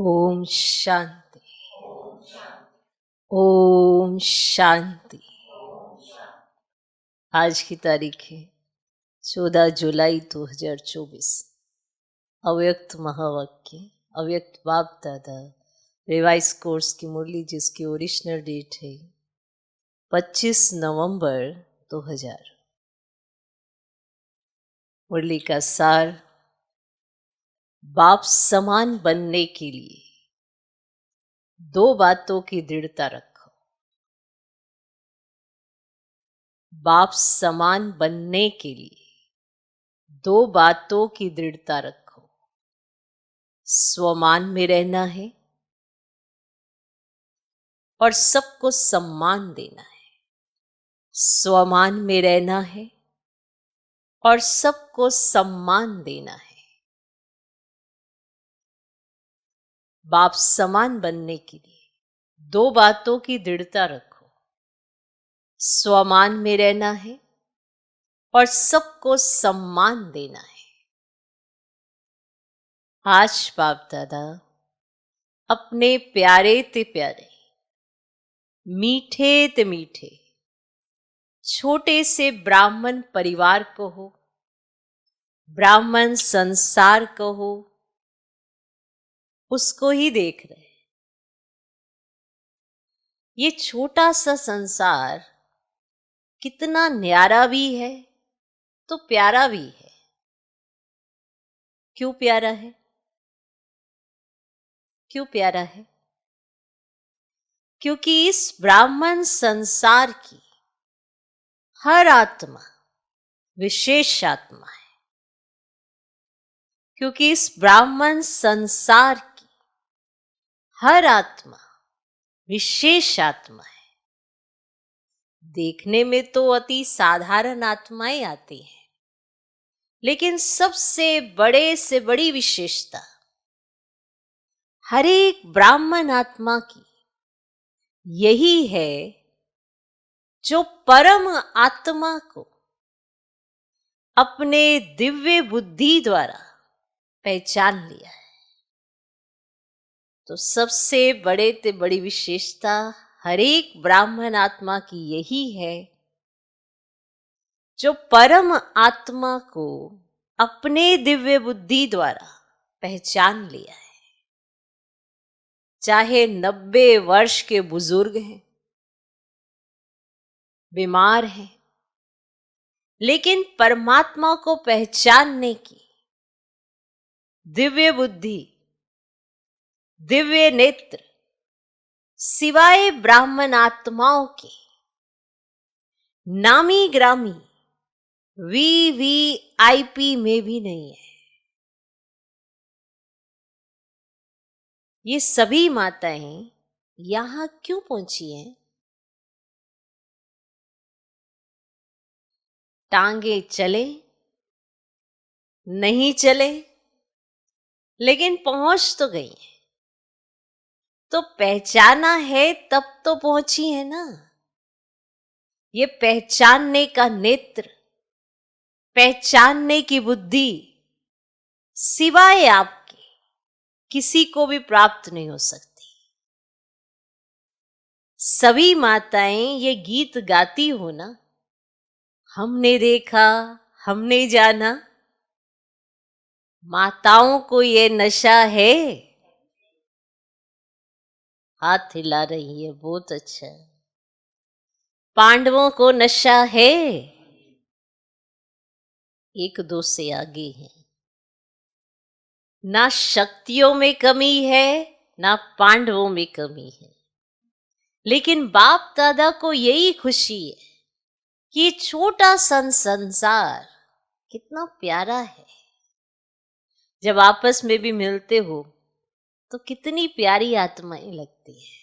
ओम शांति। ओम शांति। आज की तारीख है 14 जुलाई 2024। अव्यक्त महावाक्य, अव्यक्त बाप दादा रिवाइज कोर्स की मुरली, जिसकी ओरिजिनल डेट है 25 नवंबर 2000। मुरली का सार: बाप समान बनने के लिए दो बातों की दृढ़ता रखो। बाप समान बनने के लिए दो बातों की दृढ़ता रखो। स्वमान में रहना है और सबको सम्मान देना है। स्वमान में रहना है और सबको सम्मान देना है। बाप समान बनने के लिए दो बातों की दृढ़ता रखो। स्वमान में रहना है और सबको सम्मान देना है। आज बाप दादा अपने प्यारे ते प्यारे, मीठे ते मीठे छोटे से ब्राह्मण परिवार को हो, ब्राह्मण संसार को हो, उसको ही देख रहे हैं। ये छोटा सा संसार कितना न्यारा भी है तो प्यारा भी है। क्यों प्यारा है? क्यों प्यारा है? क्योंकि इस ब्राह्मण संसार की हर आत्मा विशेष आत्मा है। क्योंकि इस ब्राह्मण संसार की हर आत्मा विशेष आत्मा है। देखने में तो अति साधारण आत्माएं आती हैं, लेकिन सबसे बड़े से बड़ी विशेषता हर एक ब्राह्मण आत्मा की यही है, जो परम आत्मा को अपने दिव्य बुद्धि द्वारा पहचान लिया है। तो सबसे बड़े ते बड़ी विशेषता हर एक ब्राह्मण आत्मा की यही है, जो परम आत्मा को अपने दिव्य बुद्धि द्वारा पहचान लिया है। चाहे 90 वर्ष के बुजुर्ग हैं, बीमार हैं, लेकिन परमात्मा को पहचानने की दिव्य बुद्धि, दिव्य नेत्र सिवाय ब्राह्मण आत्माओं के नामी ग्रामी VVIP में भी नहीं है। ये सभी माताएं यहां क्यों पहुंची हैं? टांगे चले नहीं चले, लेकिन पहुंच तो गई है। तो पहचाना है तब तो पहुंची है ना। ये पहचानने का नेत्र, पहचानने की बुद्धि सिवाय आपके किसी को भी प्राप्त नहीं हो सकती। सभी माताएं ये गीत गाती हो ना, हमने देखा, हमने जाना। माताओं को ये नशा है? हाथ हिला रही है, बहुत अच्छा। पांडवों को नशा है? एक दो से आगे है। ना शक्तियों में कमी है, ना पांडवों में कमी है, लेकिन बाप दादा को यही खुशी है कि छोटा सा संसार कितना प्यारा है। जब आपस में भी मिलते हो तो कितनी प्यारी आत्माएं लगती है।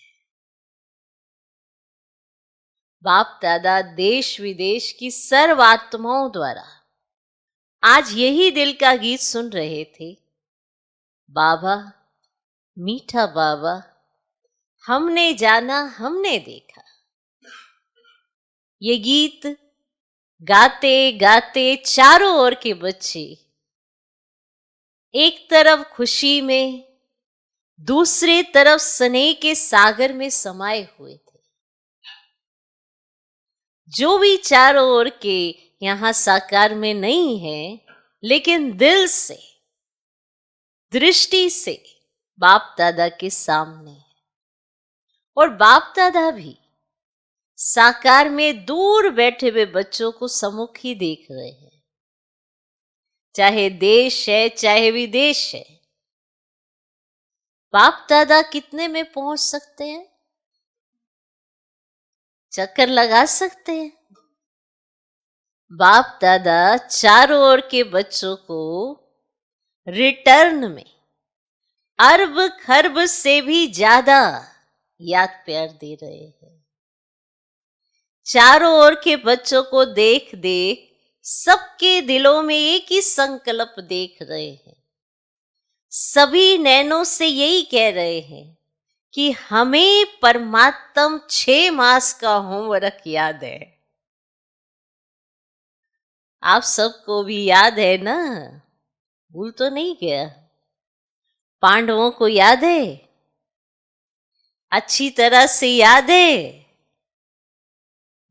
बाप दादा देश विदेश की सर्व आत्माओं द्वारा आज यही दिल का गीत सुन रहे थे। बाबा, मीठा बाबा, हमने जाना, हमने देखा। ये गीत गाते गाते चारों ओर के बच्चे एक तरफ खुशी में, दूसरे तरफ स्नेह के सागर में समाये हुए थे। जो भी चारों ओर के यहां साकार में नहीं है, लेकिन दिल से, दृष्टि से बाप दादा के सामने है। और बाप दादा भी साकार में दूर बैठे हुए बच्चों को सम्मुख ही देख रहे हैं, चाहे देश है चाहे विदेश है। बाप दादा कितने में पहुंच सकते हैं? चक्कर लगा सकते हैं? बाप दादा चारों ओर के बच्चों को रिटर्न में अरब खरब से भी ज्यादा याद प्यार दे रहे हैं। चारों ओर के बच्चों को देख देख सबके दिलों में एक ही संकल्प देख रहे हैं। सभी नैनों से यही कह रहे हैं कि हमें परमात्म 6 मास का होमवर्क याद है। आप सबको भी याद है ना? भूल तो नहीं गया? पांडवों को याद है? अच्छी तरह से याद है?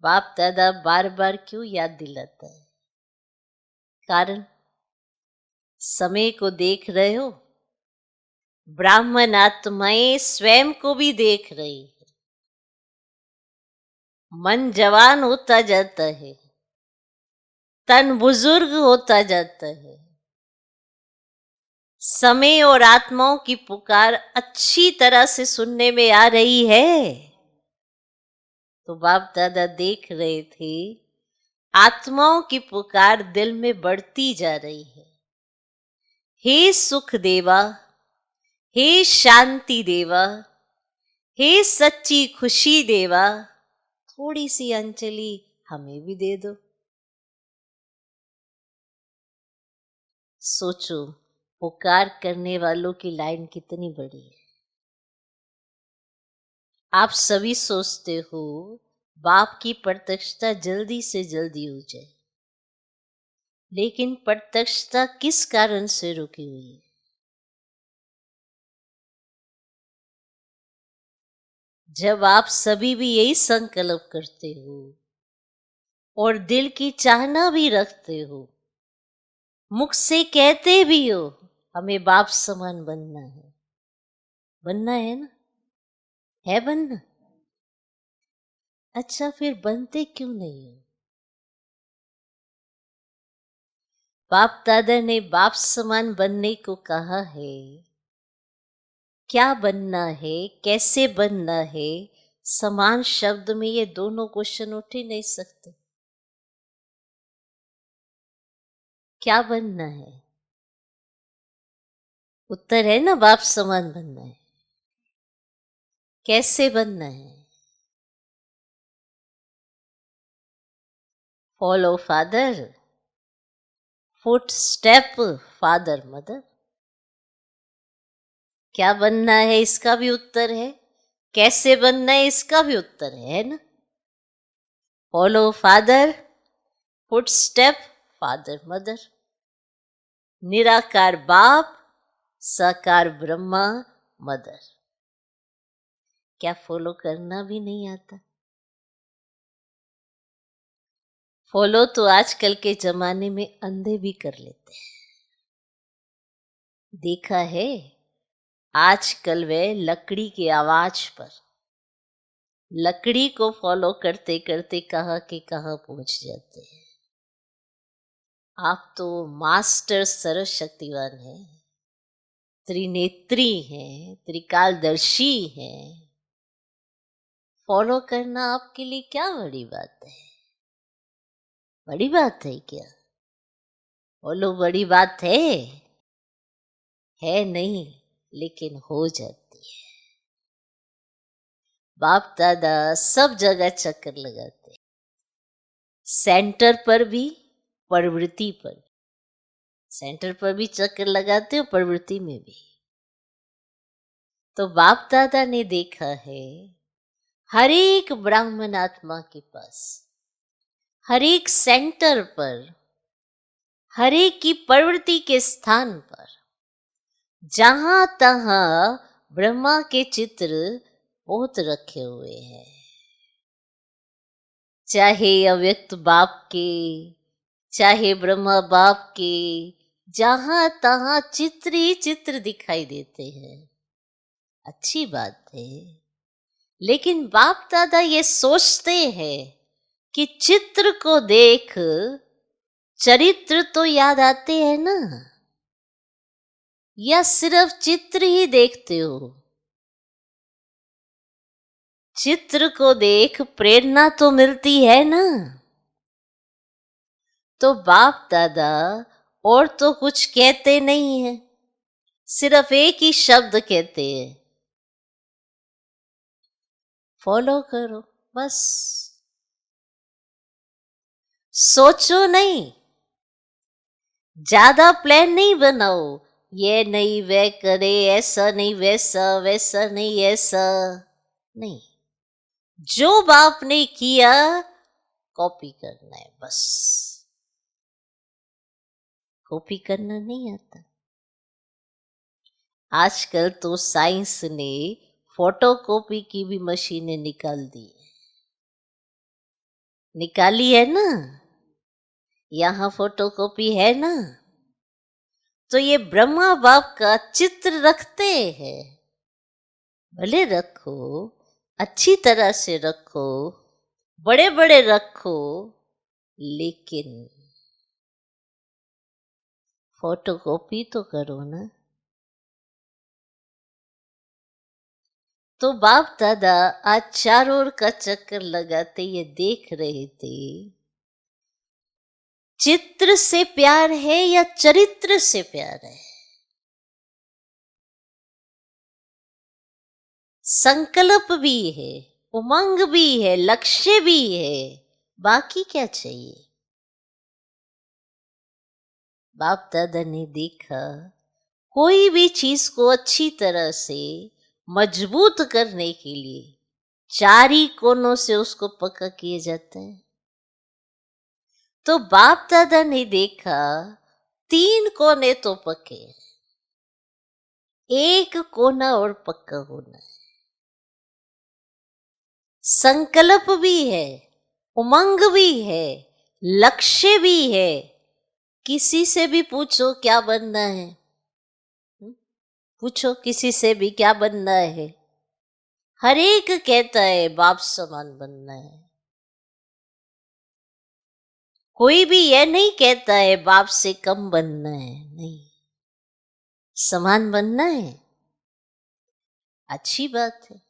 बाप दादा बार बार क्यों याद दिलाता है? कारण समय को देख रहे हो, ब्राह्मण आत्माएं स्वयं को भी देख रही है। मन जवान होता जाता है, तन बुजुर्ग होता जाता है। समय और आत्माओं की पुकार अच्छी तरह से सुनने में आ रही है। तो बाप दादा देख रहे थे, आत्माओं की पुकार दिल में बढ़ती जा रही है। हे सुख देवा, हे शांति देवा, हे सच्ची खुशी देवा, थोड़ी सी अंजलि हमें भी दे दो। सोचो, पुकार करने वालों की लाइन कितनी बड़ी है। आप सभी सोचते हो बाप की प्रत्यक्षता जल्दी से जल्दी हो जाए, लेकिन प्रत्यक्षता किस कारण से रुकी हुई है? जब आप सभी भी यही संकल्प करते हो और दिल की चाहना भी रखते हो, मुख से कहते भी हो हमें बाप समान बनना है, बनना है ना? है बनना? अच्छा, फिर बनते क्यों नहीं हो? बाप दादा ने बाप समान बनने को कहा है। क्या बनना है, कैसे बनना है, समान शब्द में ये दोनों क्वेश्चन उठ ही नहीं सकते। क्या बनना है? उत्तर है ना, बाप समान बनना है। कैसे बनना है? Follow father, foot step father mother. क्या बनना है इसका भी उत्तर है, कैसे बनना है इसका भी उत्तर है ना? Follow father, foot step father mother. निराकार बाप, साकार ब्रह्मा मदर। क्या फॉलो करना भी नहीं आता? फॉलो तो आजकल के जमाने में अंधे भी कर लेते हैं। देखा है, आजकल वे लकड़ी की आवाज पर, लकड़ी को फॉलो करते करते कहाँ के कहाँ पहुंच जाते हैं। आप तो मास्टर सर्वशक्तिवान हैं, त्रिनेत्री हैं, त्रिकालदर्शी हैं। फॉलो करना आपके लिए क्या बड़ी बात है? बड़ी बात है क्या? फॉलो बड़ी बात है नहीं, लेकिन हो जाती है। बाप दादा सब जगह चक्कर लगाते, सेंटर पर भी, प्रवृत्ति पर। सेंटर पर भी चक्कर लगाते हो, प्रवृत्ति में भी। तो बाप दादा ने देखा है, हर एक ब्राह्मण आत्मा के पास, हर एक सेंटर पर, हर एक की प्रवृत्ति के स्थान पर, जहां तहां ब्रह्मा के चित्र बहुत रखे हुए हैं, चाहे अव्यक्त बाप के, चाहे ब्रह्मा बाप के, जहां तहां चित्र ही चित्र दिखाई देते हैं। अच्छी बात है, लेकिन बाप दादा ये सोचते हैं कि चित्र को देख चरित्र तो याद आते हैं ना, या सिर्फ चित्र ही देखते हो? चित्र को देख प्रेरणा तो मिलती है ना। तो बाप दादा और तो कुछ कहते नहीं है, सिर्फ एक ही शब्द कहते हैं, फॉलो करो बस। सोचो नहीं, ज्यादा प्लान नहीं बनाओ, ये नहीं वह करे, ऐसा नहीं वैसा, वैसा नहीं ऐसा नहीं। जो बाप ने किया कॉपी करना है बस। कॉपी करना नहीं आता। आजकल तो साइंस ने फोटोकॉपी की भी मशीनें निकाल दी है, निकाली है ना, यहां फोटोकॉपी है ना। तो ये ब्रह्मा बाप का चित्र रखते हैं, भले रखो, अच्छी तरह से रखो, बड़े बड़े रखो, लेकिन फोटोकॉपी तो करो ना। तो बाप दादा आज चारों ओर का चक्कर लगाते ये देख रहे थे, चित्र से प्यार है या चरित्र से प्यार है? संकल्प भी है, उमंग भी है, लक्ष्य भी है, बाकी क्या चाहिए? बाप दादा ने देखा कोई भी चीज को अच्छी तरह से मजबूत करने के लिए चारी कोनों से उसको पक्का किया जाता है। तो बाप दादा ने देखा 3 कोने तो पक्के, एक कोना और पक्का होना है। संकल्प भी है, उमंग भी है, लक्ष्य भी है। किसी से भी पूछो क्या बनना है, पूछो किसी से भी क्या बनना है, हर एक कहता है बाप समान बनना है। कोई भी यह नहीं कहता है बाप से कम बनना है, नहीं, समान बनना है। अच्छी बात है,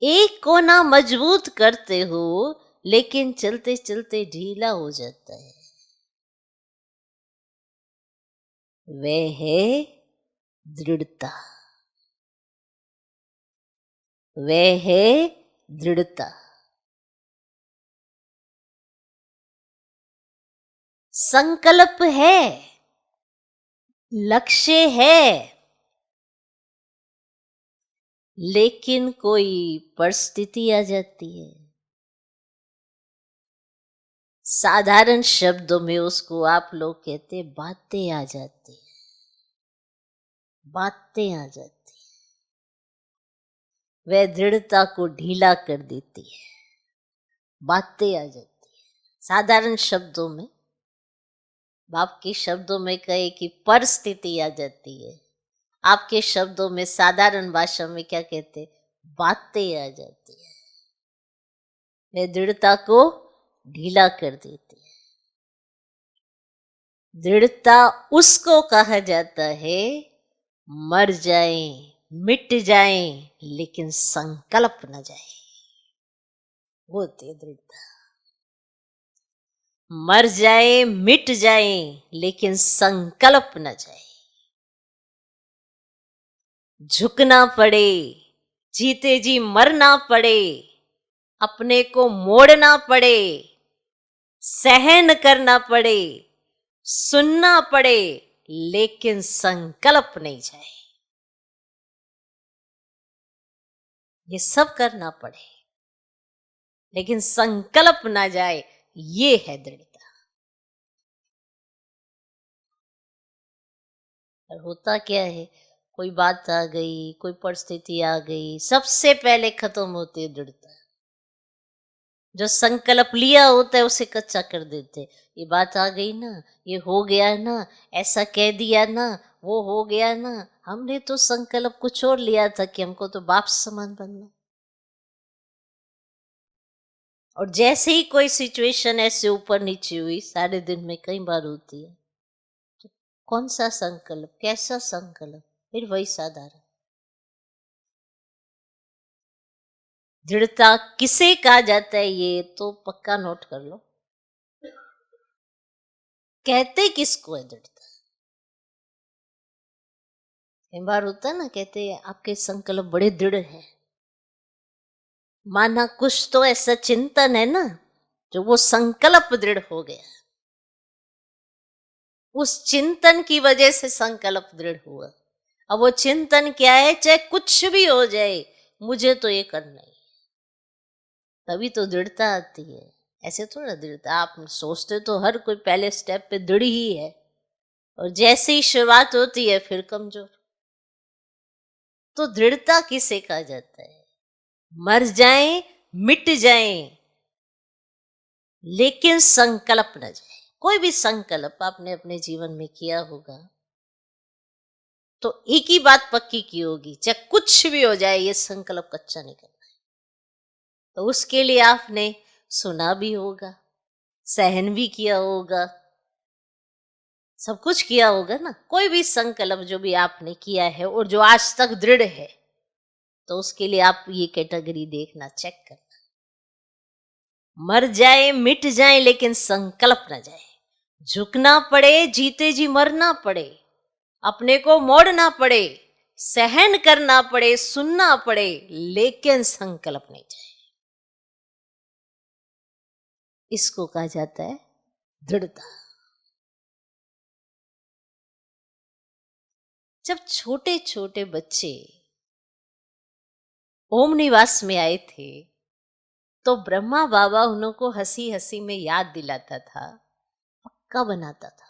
एक कोना मजबूत करते हो, लेकिन चलते चलते ढीला हो जाता है। वह है दृढ़ता, वह है दृढ़ता। संकल्प है, लक्ष्य है, लेकिन कोई परिस्थिति आ जाती है। साधारण शब्दों में उसको आप लोग कहते बातें आ जाती है, बातें आ जाती है, वह दृढ़ता को ढीला कर देती है, बातें आ जाती है। साधारण शब्दों में, बाप के शब्दों में कहे कि परिस्थिति आ जाती है, आपके शब्दों में साधारण भाषा में क्या कहते, बातें आ जाती है, वह दृढ़ता को ढीला कर देती है। दृढ़ता उसको कहा जाता है मर जाए, मिट जाए, लेकिन संकल्प न जाए, वो होती है दृढ़ता। मर जाए, मिट जाए, लेकिन संकल्प न जाए। झुकना पड़े, जीते जी मरना पड़े, अपने को मोड़ना पड़े, सहन करना पड़े, सुनना पड़े, लेकिन संकल्प नहीं जाए। ये सब करना पड़े, लेकिन संकल्प ना जाए, ये है दृढ़ता। और होता क्या है, कोई बात आ गई, कोई परिस्थिति आ गई, सबसे पहले खत्म होती है दृढ़ता। जो संकल्प लिया होता है उसे कच्चा कर देते। ये बात आ गई ना, ये हो गया ना, ऐसा कह दिया ना, वो हो गया ना, हमने तो संकल्प कुछ और लिया था कि हमको तो बाप समान बनना। और जैसे ही कोई सिचुएशन ऐसे ऊपर नीचे हुई, सारे दिन में कई बार होती है, तो कौन सा संकल्प, कैसा संकल्प, फिर वही साधारण। दृढ़ता किसे कहा जाता है ये तो पक्का नोट कर लो। कहते किसको है दृढ़ता? कई बार होता है ना, कहते हैं आपके संकल्प बड़े दृढ़ हैं, माना कुछ तो ऐसा चिंतन है ना जो वो संकल्प दृढ़ हो गया, उस चिंतन की वजह से संकल्प दृढ़ हुआ। अब वो चिंतन क्या है? चाहे कुछ भी हो जाए, मुझे तो ये करना ही, तभी तो दृढ़ता आती है। ऐसे थोड़ा दृढ़ता, आप सोचते तो हर कोई पहले स्टेप पे दृढ़ ही है, और जैसे ही शुरुआत होती है फिर कमजोर। तो दृढ़ता किसे कहा जाता है? मर जाएं, मिट जाएं, लेकिन संकल्प न जाए। कोई भी संकल्प आपने अपने जीवन में किया होगा तो एक ही बात पक्की की होगी, चाहे कुछ भी हो जाए, ये संकल्प कच्चा नहीं करना है। तो उसके लिए आपने सुना भी होगा, सहन भी किया होगा, सब कुछ किया होगा ना। कोई भी संकल्प जो भी आपने किया है और जो आज तक दृढ़ है, तो उसके लिए आप ये कैटेगरी देखना, चेक करना। मर जाए, मिट जाए, लेकिन संकल्प न जाए। झुकना पड़े, जीते जी मरना पड़े, अपने को मोड़ना पड़े, सहन करना पड़े, सुनना पड़े, लेकिन संकल्प नहीं जाए। इसको कहा जाता है दृढ़ता। जब छोटे छोटे बच्चे ओम निवास में आए थे, तो ब्रह्मा बाबा उनको हंसी हंसी में याद दिलाता था, पक्का बनाता था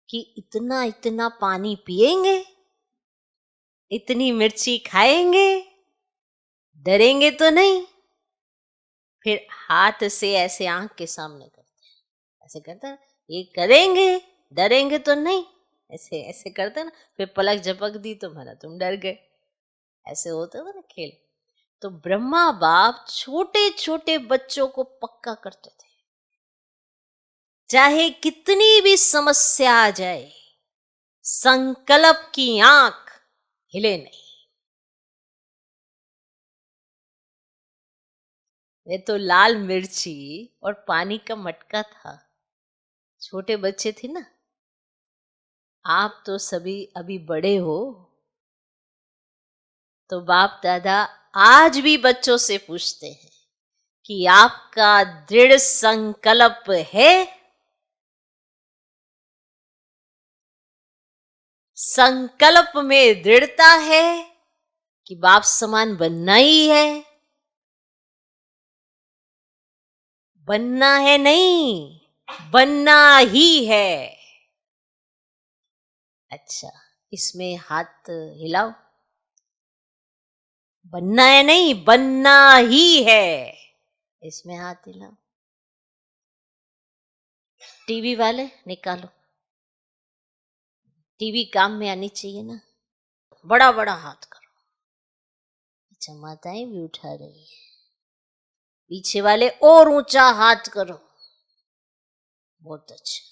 कि इतना इतना पानी पिएंगे, इतनी मिर्ची खाएंगे, डरेंगे तो नहीं। फिर हाथ से ऐसे आंख के सामने करते हैं, ऐसे करते हैं, ये करेंगे, डरेंगे तो नहीं, ऐसे ऐसे करते ना। फिर पलक झपक दी तो माना तुम डर गए। ऐसे होते थे ना खेल। तो ब्रह्मा बाप छोटे छोटे बच्चों को पक्का करते थे, चाहे कितनी भी समस्या आ जाए, संकल्प की आंख हिले नहीं। ये तो लाल मिर्ची और पानी का मटका था। छोटे बच्चे थे ना, आप तो सभी अभी बड़े हो, तो बाप दादा आज भी बच्चों से पूछते हैं कि आपका दृढ़ संकल्प है? संकल्प में दृढ़ता है कि बाप समान बनना ही है? बनना है नहीं, बनना ही है। अच्छा, इसमें हाथ हिलाओ। बनना है नहीं, बनना ही है, इसमें हाथ हिलाओ। टीवी वाले निकालो, टीवी काम में आनी चाहिए ना। बड़ा बड़ा हाथ करो। अच्छा, माताएं भी उठा रही है। पीछे वाले और ऊंचा हाथ करो। बहुत अच्छा।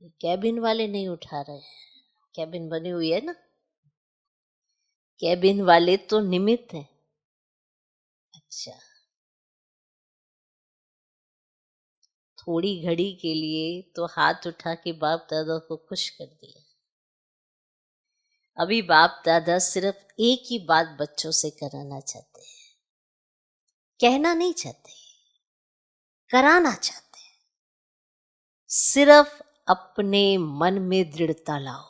ये कैबिन वाले नहीं उठा रहे हैं, कैबिन बनी हुई है ना, कैबिन वाले तो निमित्त हैं। अच्छा, थोड़ी घड़ी के लिए तो हाथ उठा के बाप दादा को खुश कर दिया। अभी बाप दादा सिर्फ एक ही बात बच्चों से कराना चाहते हैं, कहना नहीं चाहते, कराना चाहते हैं। सिर्फ अपने मन में दृढ़ता लाओ,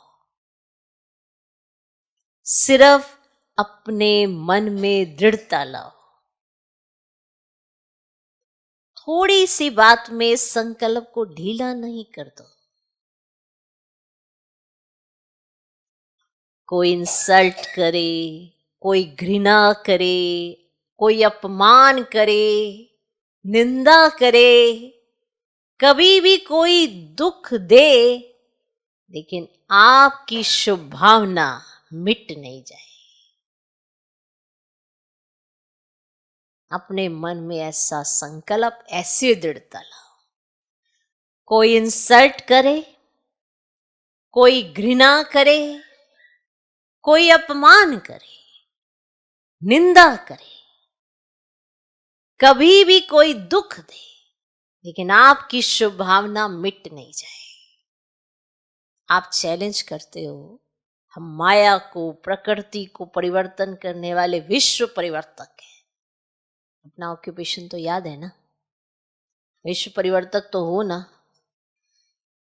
सिर्फ अपने मन में दृढ़ता लाओ। थोड़ी सी बात में संकल्प को ढीला नहीं कर दो। कोई इंसल्ट करे, कोई घृणा करे, कोई अपमान करे, निंदा करे, कभी भी कोई दुख दे, लेकिन आपकी शुभ भावना मिट नहीं जाए। अपने मन में ऐसा संकल्प, ऐसे दृढ़ता लाओ। कोई इंसल्ट करे, कोई घृणा करे, कोई अपमान करे, निंदा करे, कभी भी कोई दुख दे, लेकिन आपकी शुभ भावना मिट नहीं जाए। आप चैलेंज करते हो, हम माया को, प्रकृति को परिवर्तन करने वाले विश्व परिवर्तक हैं। अपना ऑक्यूपेशन तो याद है ना, विश्व परिवर्तक तो हो ना।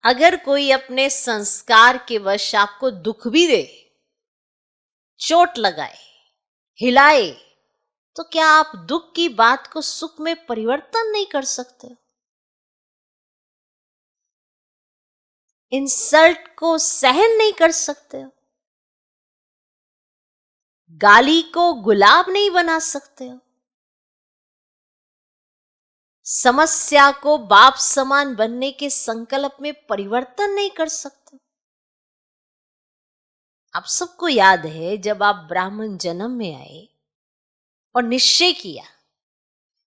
अगर कोई अपने संस्कार के वश आपको दुख भी दे, चोट लगाए, हिलाए, तो क्या आप दुख की बात को सुख में परिवर्तन नहीं कर सकते? इंसल्ट को सहन नहीं कर सकते हो? गाली को गुलाब नहीं बना सकते हो? समस्या को बाप समान बनने के संकल्प में परिवर्तन नहीं कर सकते? आप सबको याद है, जब आप ब्राह्मण जन्म में आए और निश्चय किया,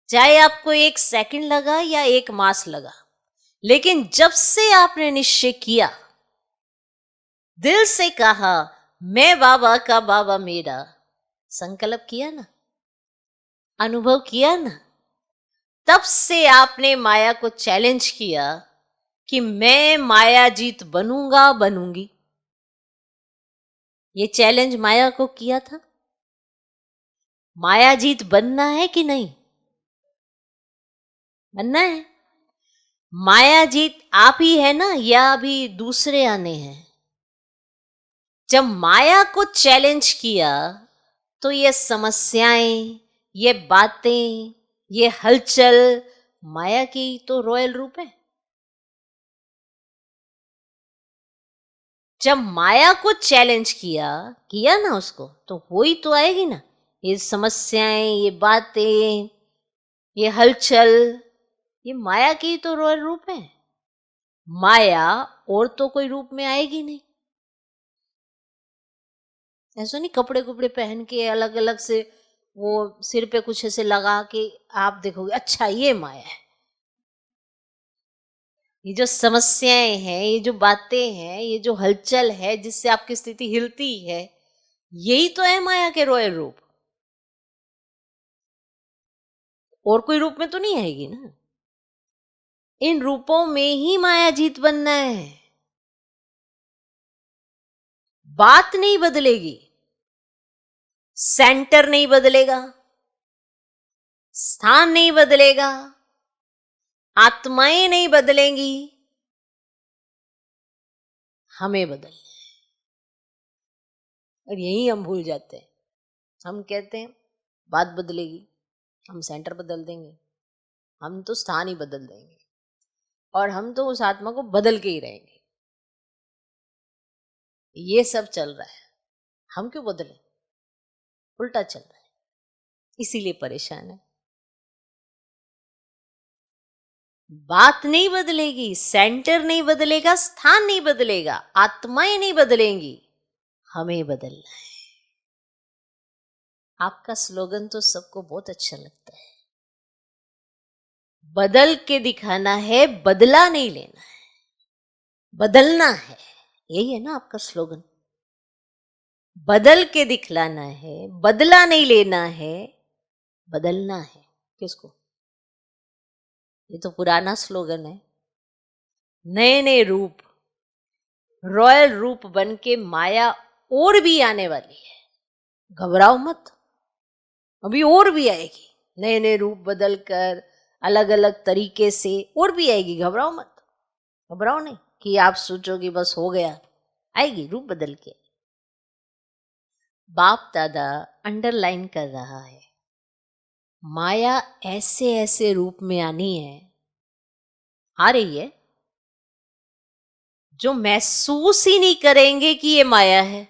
चाहे आपको 1 सेकंड लगा या 1 मास लगा, लेकिन जब से आपने निश्चय किया, दिल से कहा मैं बाबा का बाबा मेरा, संकल्प किया ना, अनुभव किया ना, तब से आपने माया को चैलेंज किया कि मैं माया जीत बनूंगा, बनूंगी। ये चैलेंज माया को किया था। माया जीत बनना है कि नहीं? बनना है। माया जीत आप ही है ना, या अभी दूसरे आने हैं? जब माया को चैलेंज किया, तो ये समस्याएं, ये बातें, ये हलचल माया की तो रॉयल रूप है। जब माया को चैलेंज किया ना उसको, तो वही तो आएगी ना। ये समस्याएं, ये बातें, ये हलचल, ये माया की तो रॉयल रूप है। माया और तो कोई रूप में आएगी नहीं। ऐसा नहीं कपड़े कुपड़े पहन के अलग अलग से वो सिर पे कुछ ऐसे लगा के आप देखोगे अच्छा ये माया है। ये जो समस्याएं हैं, ये जो बातें हैं, ये जो हलचल है जिससे आपकी स्थिति हिलती है, यही तो है माया के रॉयल रूप। और कोई रूप में तो नहीं आएगी ना। इन रूपों में ही माया जीत बनना है। बात नहीं बदलेगी, सेंटर नहीं बदलेगा, स्थान नहीं बदलेगा, आत्माएं नहीं बदलेंगी, हमें बदलना है। और यही हम भूल जाते हैं। हम कहते हैं बात बदलेगी, हम सेंटर बदल देंगे, हम तो स्थान ही बदल देंगे, और हम तो उस आत्मा को बदल के ही रहेंगे। ये सब चल रहा है, हम क्यों बदले? उल्टा चल रहा है, इसीलिए परेशान है। बात नहीं बदलेगी, सेंटर नहीं बदलेगा, स्थान नहीं बदलेगा, आत्माएं नहीं बदलेंगी, हमें बदलना है। आपका स्लोगन तो सबको बहुत अच्छा लगता है, बदल के दिखाना है, बदला नहीं लेना है, बदलना है। यही है ना आपका स्लोगन। बदल के दिखलाना है, बदला नहीं लेना है, बदलना है। किसको? ये तो पुराना स्लोगन है। नए नए रूप, रॉयल रूप बन के माया और भी आने वाली है। घबराओ मत, अभी और भी आएगी। नए नए रूप बदल कर अलग अलग तरीके से और भी आएगी। घबराओ मत, घबराओ नहीं कि आप सोचोगे बस हो गया। आएगी रूप बदल के। बाप दादा अंडरलाइन कर रहा है, माया ऐसे ऐसे रूप में आनी है, आ रही है, जो महसूस ही नहीं करेंगे कि ये माया है।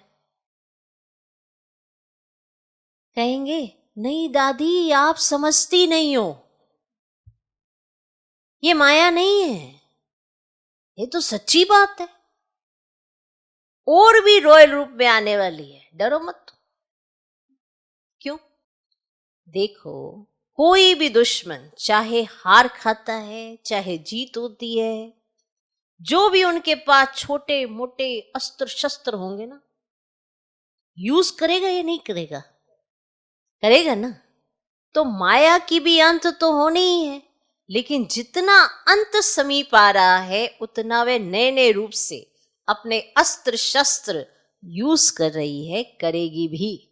कहेंगे नहीं दादी आप समझती नहीं हो, ये माया नहीं है, ये तो सच्ची बात है, और भी रॉयल रूप में आने वाली है, डरो मत। क्यों? देखो, कोई भी दुश्मन चाहे हार खाता है चाहे जीत होती है, जो भी उनके पास छोटे मोटे अस्त्र शस्त्र होंगे ना, यूज करेगा या नहीं करेगा? करेगा ना। तो माया की भी अंत तो होनी ही है, लेकिन जितना अंत समीप आ रहा है उतना वे नए नए रूप से अपने अस्त्र शस्त्र यूज कर रही है, करेगी भी।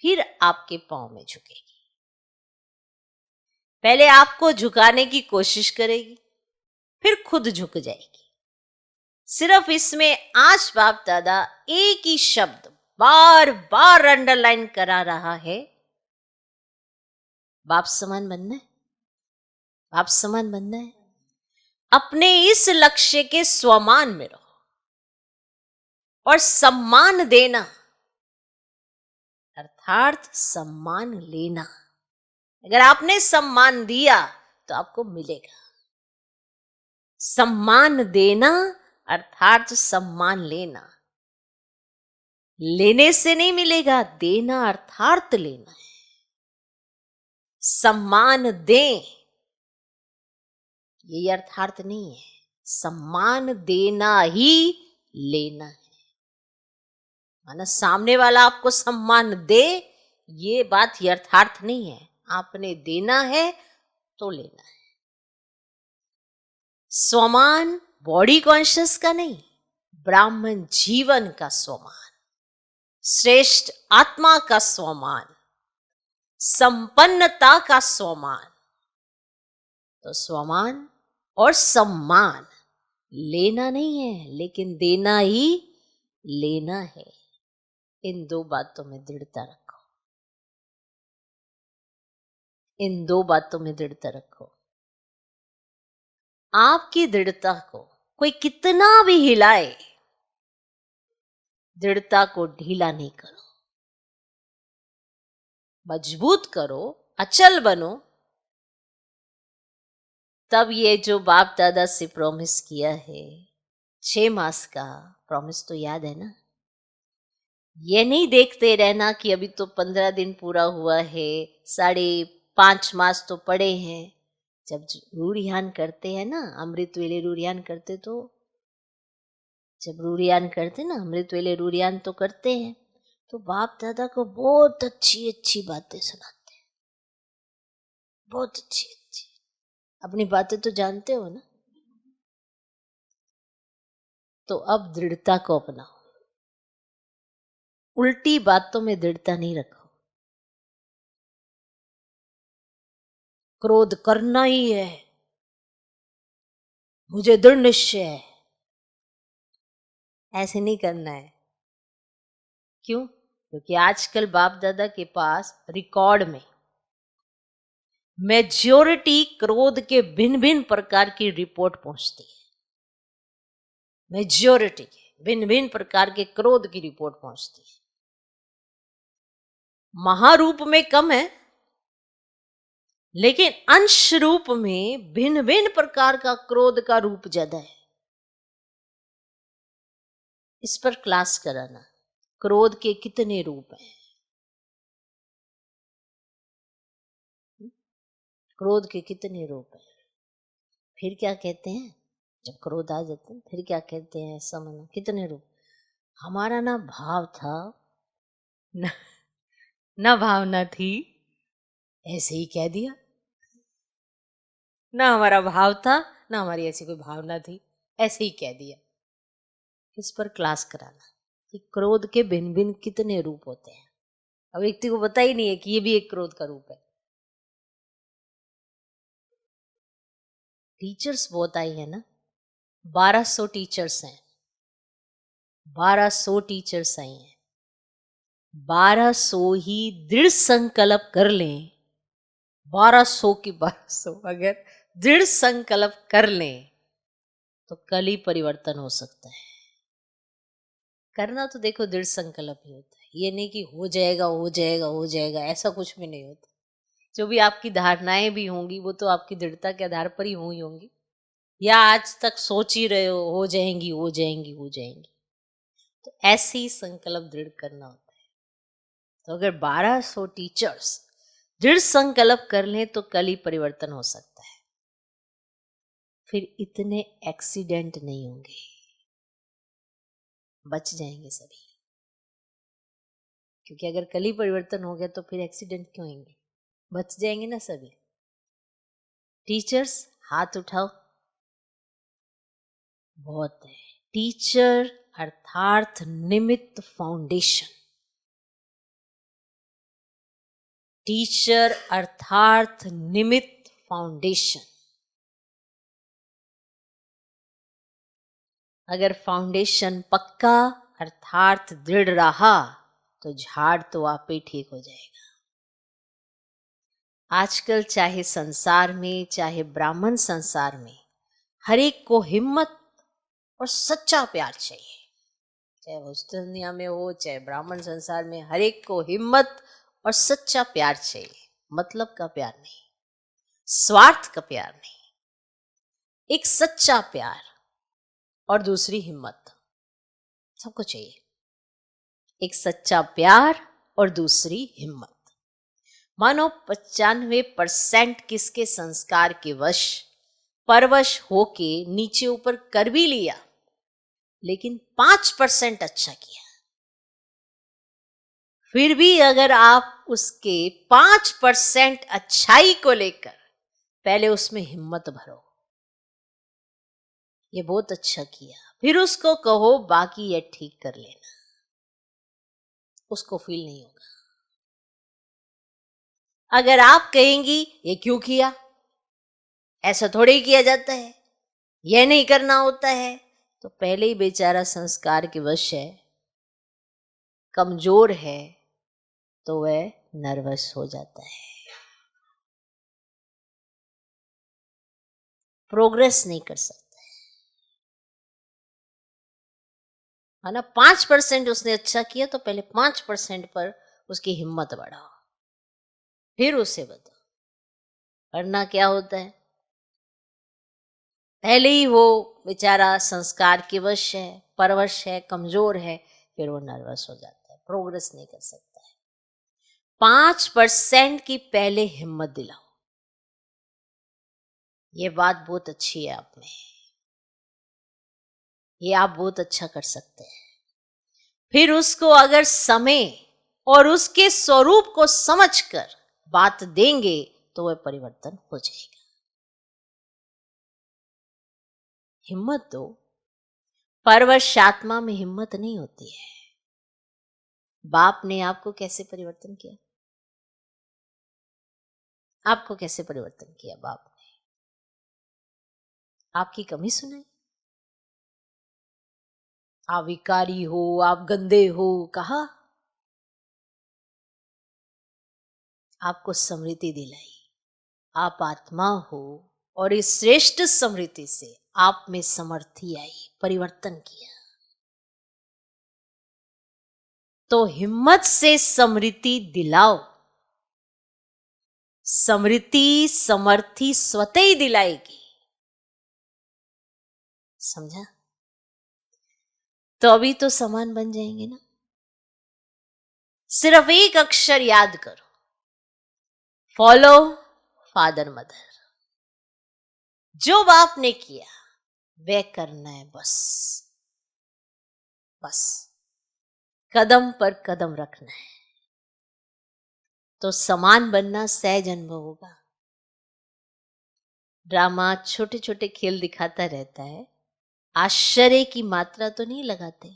फिर आपके पांव में झुकेगी, पहले आपको झुकाने की कोशिश करेगी, फिर खुद झुक जाएगी। सिर्फ इसमें आज बाप दादा एक ही शब्द बार बार अंडरलाइन करा रहा है, बाप समान बनना है, बाप समान बनना है। अपने इस लक्ष्य के स्वमान में रहो और सम्मान देना अर्थात सम्मान लेना। अगर आपने सम्मान दिया तो आपको मिलेगा। सम्मान देना अर्थात सम्मान लेना, लेने से नहीं मिलेगा, देना अर्थात लेना है। सम्मान दें ये अर्थार्थ नहीं है, सम्मान देना ही लेना है। माना सामने वाला आपको सम्मान दे, ये बात यथार्थ नहीं है, आपने देना है तो लेना है। स्वमान बॉडी कॉन्शियस का नहीं, ब्राह्मण जीवन का स्वमान, श्रेष्ठ आत्मा का स्वमान, संपन्नता का स्वमान। तो स्वमान और सम्मान लेना नहीं है, लेकिन देना ही लेना है। इन दो बातों में दृढ़ता रखो, इन दो बातों में दृढ़ता रखो। आपकी दृढ़ता को कोई कितना भी हिलाए, दृढ़ता को ढीला नहीं करो, मजबूत करो, अचल बनो। तब ये जो बाप दादा से प्रॉमिस किया है 6 मास का प्रॉमिस तो याद है ना। ये नहीं देखते रहना कि अभी तो 15 दिन पूरा हुआ है, 5.5 मास तो पड़े हैं। जब रूढ़ियान करते हैं ना, अमृत वेले रूढ़ियान करते, तो जब रूढ़ियान करते ना, अमृत वेले रूढ़ियान तो करते हैं, तो बाप दादा को बहुत अच्छी अच्छी बातें सुनाते हैं, बहुत अच्छी अच्छी। अपनी बातें तो जानते हो ना। तो अब दृढ़ता को अपनाओ, उल्टी बातों में दृढ़ता नहीं रखो। क्रोध करना ही है, मुझे दृढ़ निश्चय है, ऐसे नहीं करना है। क्यों? क्योंकि आजकल बाप दादा के पास रिकॉर्ड में मेजॉरिटी क्रोध के भिन्न भिन्न प्रकार की रिपोर्ट पहुंचती है। मेजॉरिटी के भिन्न भिन्न प्रकार के क्रोध की रिपोर्ट पहुंचती है। महारूप में कम है, लेकिन अंश रूप में भिन्न भिन्न प्रकार का क्रोध का रूप ज्यादा है। इस पर क्लास कराना, क्रोध के कितने रूप हैं, क्रोध के कितने रूप हैं। फिर क्या कहते हैं जब क्रोध आ जाते हैं, फिर क्या कहते हैं समझना, कितने रूप। हमारा ना भाव था ना भावना थी, ऐसे ही कह दिया। ना हमारा भाव था, ना हमारी ऐसी कोई भावना थी, ऐसे ही कह दिया। इस पर क्लास कराना कि क्रोध के भिन्न भिन्न कितने रूप होते हैं। अब व्यक्ति को पता ही नहीं है कि ये भी एक क्रोध का रूप है। टीचर्स बहुत आई है ना, 1200 टीचर्स हैं, 1200 टीचर्स आई हैं। 1200 ही दृढ़ संकल्प कर लें, 1200 की 1200 अगर दृढ़ संकल्प कर लें तो कल ही परिवर्तन हो सकता है, करना तो देखो दृढ़ संकल्प ही होता है, ये नहीं कि हो जाएगा हो जाएगा हो जाएगा, ऐसा कुछ भी नहीं होता। जो भी आपकी धारणाएं भी होंगी वो तो आपकी दृढ़ता के आधार पर ही हुई होंगी, या आज तक सोच ही रहे हो जाएंगी हो जाएंगी हो जाएंगी। तो ऐसे ही संकल्प दृढ़ करना होता है। तो अगर 1200 टीचर्स दृढ़ संकल्प कर लें तो कल ही परिवर्तन हो सकता है। फिर इतने एक्सीडेंट नहीं होंगे, बच जाएंगे सभी। क्योंकि अगर कल ही परिवर्तन हो गया तो फिर एक्सीडेंट क्यों होंगे, बच जाएंगे ना सभी। टीचर्स हाथ उठाओ। बहुत है। टीचर अर्थात निमित्त फाउंडेशन। टीचर अर्थात निमित्त फाउंडेशन। अगर फाउंडेशन पक्का अर्थात दृढ़ रहा तो झाड़ तो आप ही ठीक हो जाएगा। आजकल चाहे संसार में चाहे ब्राह्मण संसार में हर एक को हिम्मत और सच्चा प्यार चाहिए। चाहे उस दुनिया में हो चाहे ब्राह्मण संसार में, हर एक को हिम्मत और सच्चा प्यार चाहिए। मतलब का प्यार नहीं, स्वार्थ का प्यार नहीं, एक सच्चा प्यार और दूसरी हिम्मत सबको चाहिए। एक सच्चा प्यार और दूसरी हिम्मत। मानो 95% किसके संस्कार के वश परवश होके नीचे ऊपर कर भी लिया, लेकिन 5% अच्छा किया। फिर भी अगर आप उसके 5% अच्छाई को लेकर पहले उसमें हिम्मत भरो, ये बहुत अच्छा किया, फिर उसको कहो बाकी ये ठीक कर लेना, उसको फील नहीं होगा। अगर आप कहेंगी ये क्यों किया, ऐसा थोड़े ही किया जाता है, यह नहीं करना होता है, तो पहले ही बेचारा संस्कार के वश है, कमजोर है, तो वह नर्वस हो जाता है, प्रोग्रेस नहीं कर सकता है ना। 5% उसने अच्छा किया तो पहले 5% पर उसकी हिम्मत बढ़ाओ, फिर उसे बताओ। वरना क्या होता है, पहले ही वो बेचारा संस्कार के वश है, परवश है, कमजोर है, फिर वो नर्वस हो जाता है, प्रोग्रेस नहीं कर सकता है। 5% की पहले हिम्मत दिलाओ। ये बात बहुत अच्छी है आप में, ये आप बहुत अच्छा कर सकते हैं। फिर उसको अगर समय और उसके स्वरूप को समझकर बात देंगे तो वह परिवर्तन हो जाएगा। हिम्मत दो। परवश आत्मा में हिम्मत नहीं होती है। बाप ने आपको कैसे परिवर्तन किया, आपको कैसे परिवर्तन किया बाप ने? आपकी कमी सुनाई, आप विकारी हो, आप गंदे हो कहा? आपको समृद्धि दिलाई, आप आत्मा हो, और इस श्रेष्ठ समृद्धि से आप में समर्थी आई, परिवर्तन किया। तो हिम्मत से समृद्धि दिलाओ। समृद्धि समर्थी स्वतः ही दिलाएगी। समझा? तो अभी तो समान बन जाएंगे ना। सिर्फ एक अक्षर याद करो, फॉलो फादर मदर। जो बाप ने किया वह करना है, बस बस कदम पर कदम रखना है, तो समान बनना सहज अनुभव होगा। ड्रामा छोटे छोटे खेल दिखाता रहता है, आश्चर्य की मात्रा तो नहीं लगाते।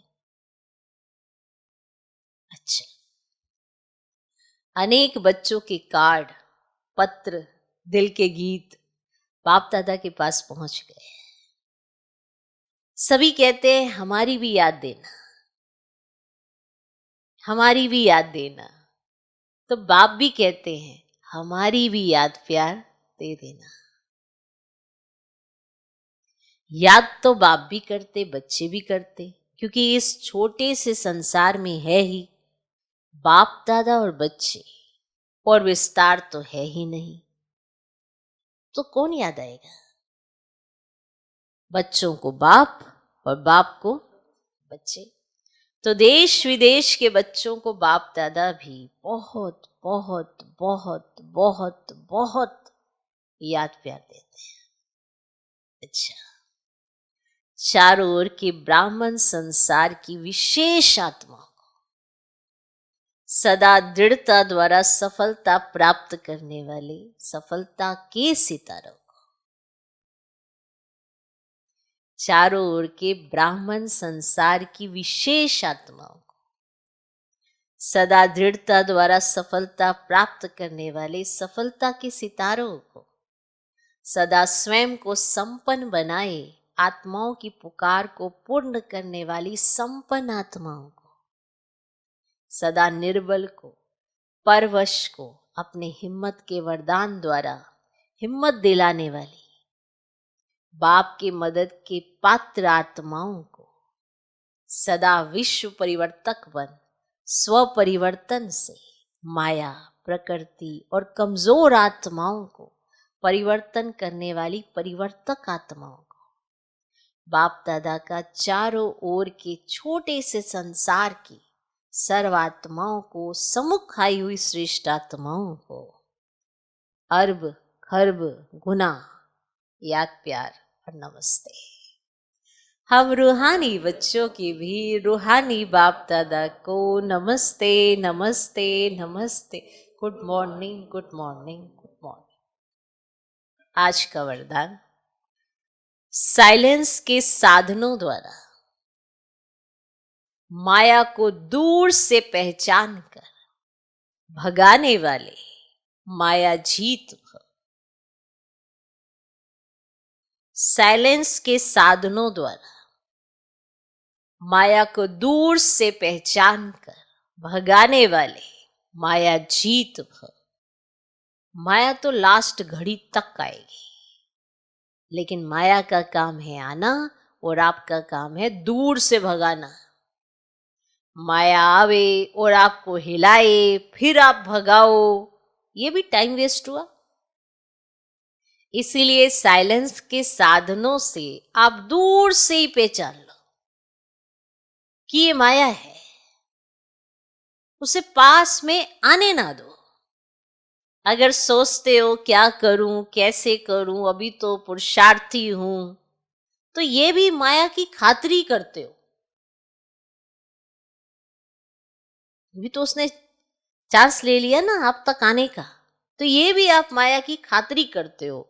अच्छा, अनेक बच्चों के कार्ड, पत्र, दिल के गीत बाप दादा के पास पहुंच गए। सभी कहते हैं हमारी भी याद देना, हमारी भी याद देना। तो बाप भी कहते हैं हमारी भी याद प्यार दे देना। याद तो बाप भी करते, बच्चे भी करते, क्योंकि इस छोटे से संसार में है ही बाप दादा और बच्चे, और विस्तार तो है ही नहीं, तो कौन याद आएगा? बच्चों को बाप और बाप को बच्चे। तो देश विदेश के बच्चों को बाप दादा भी बहुत बहुत बहुत बहुत बहुत याद प्यार देते हैं। अच्छा, चारों ओर के ब्राह्मण संसार की विशेष आत्मा को सदा दृढ़ता द्वारा सफलता प्राप्त करने वाले सफलता के सितारों, चारों ओर के ब्राह्मण संसार की विशेष आत्माओं को सदा दृढ़ता द्वारा सफलता प्राप्त करने वाले सफलता के सितारों को, सदा स्वयं को संपन्न बनाए आत्माओं की पुकार को पूर्ण करने वाली संपन्न आत्माओं को, सदा निर्बल को, परवश को अपने हिम्मत के वरदान द्वारा हिम्मत दिलाने वाली बाप की मदद के पात्र आत्माओं को, सदा विश्व परिवर्तक बन स्व परिवर्तन से माया, प्रकृति और कमजोर आत्माओं को परिवर्तन करने वाली परिवर्तक आत्माओं को, बाप दादा का चारों ओर के छोटे से संसार की सर्वात्माओं को, सम्मुख आई हुई श्रेष्ठ आत्माओं को अरब खरब गुना याद प्यार और नमस्ते। हम रूहानी बच्चों की भी रूहानी बाप दादा को नमस्ते नमस्ते नमस्ते। Good morning good morning good morning. आज का वरदान, साइलेंस के साधनों द्वारा माया को दूर से पहचान कर भगाने वाले माया जीत। साइलेंस के साधनों द्वारा माया को दूर से पहचान कर भगाने वाले माया जीत भ। माया तो लास्ट घड़ी तक आएगी, लेकिन माया का काम है आना और आपका काम है दूर से भगाना। माया आवे और आपको हिलाए, फिर आप भगाओ, ये भी टाइम वेस्ट हुआ। इसीलिए साइलेंस के साधनों से आप दूर से ही पहचान लो कि ये माया है, उसे पास में आने ना दो। अगर सोचते हो क्या करूं कैसे करूं, अभी तो पुरुषार्थी हूं, तो ये भी माया की खातिरी करते हो। अभी तो उसने चांस ले लिया ना आप तक आने का, तो ये भी आप माया की खातिरी करते हो।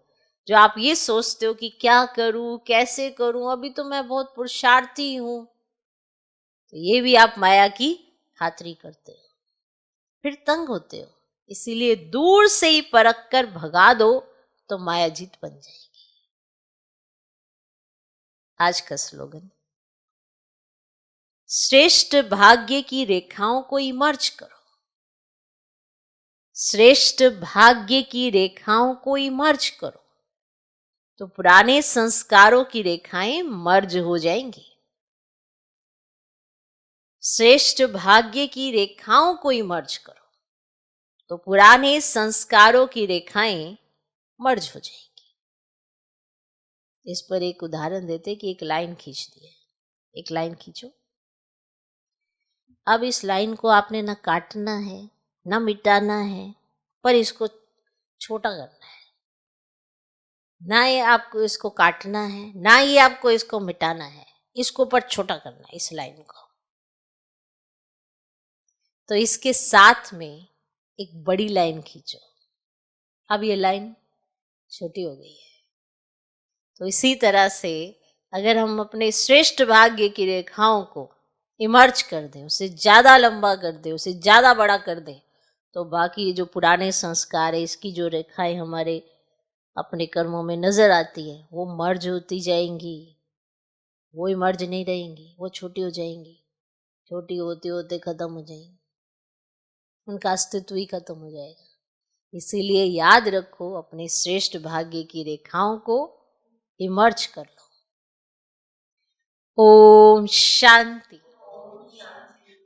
जो आप ये सोचते हो कि क्या करूं कैसे करूं, अभी तो मैं बहुत पुरुषार्थी हूं, तो ये भी आप माया की खातिरी करते हो, फिर तंग होते हो। इसीलिए दूर से ही परख कर भगा दो तो माया जीत बन जाएगी। आज का स्लोगन, श्रेष्ठ भाग्य की रेखाओं को इमर्ज करो। श्रेष्ठ भाग्य की रेखाओं को इमर्ज करो तो पुराने संस्कारों की रेखाएं मर्ज हो जाएंगी। श्रेष्ठ भाग्य की रेखाओं को इमर्ज करो तो पुराने संस्कारों की रेखाएं मर्ज हो जाएंगी। इस पर एक उदाहरण देते कि एक लाइन खींच दी है, एक लाइन खींचो। अब इस लाइन को आपने ना काटना है ना मिटाना है, पर इसको छोटा करना है। ना ये आपको इसको काटना है, ना ये आपको इसको मिटाना है, इसको पर छोटा करना है इस लाइन को। तो इसके साथ में एक बड़ी लाइन खींचो। अब ये लाइन छोटी हो गई है। तो इसी तरह से अगर हम अपने श्रेष्ठ भाग्य की रेखाओं को इमर्ज कर दें, उसे ज़्यादा लंबा कर दें, उसे ज़्यादा बड़ा कर दें, तो बाकी जो पुराने संस्कार है, इसकी जो रेखाएं हमारे अपने कर्मों में नजर आती है, वो मर्ज होती जाएंगी, वो इमर्ज नहीं रहेंगी, वो छोटी हो जाएंगी। छोटी होते होते खत्म हो जाएंगी, उनका अस्तित्व ही खत्म हो जाएगा। इसीलिए याद रखो, अपने श्रेष्ठ भाग्य की रेखाओं को इमर्ज कर लो। ओम शांति।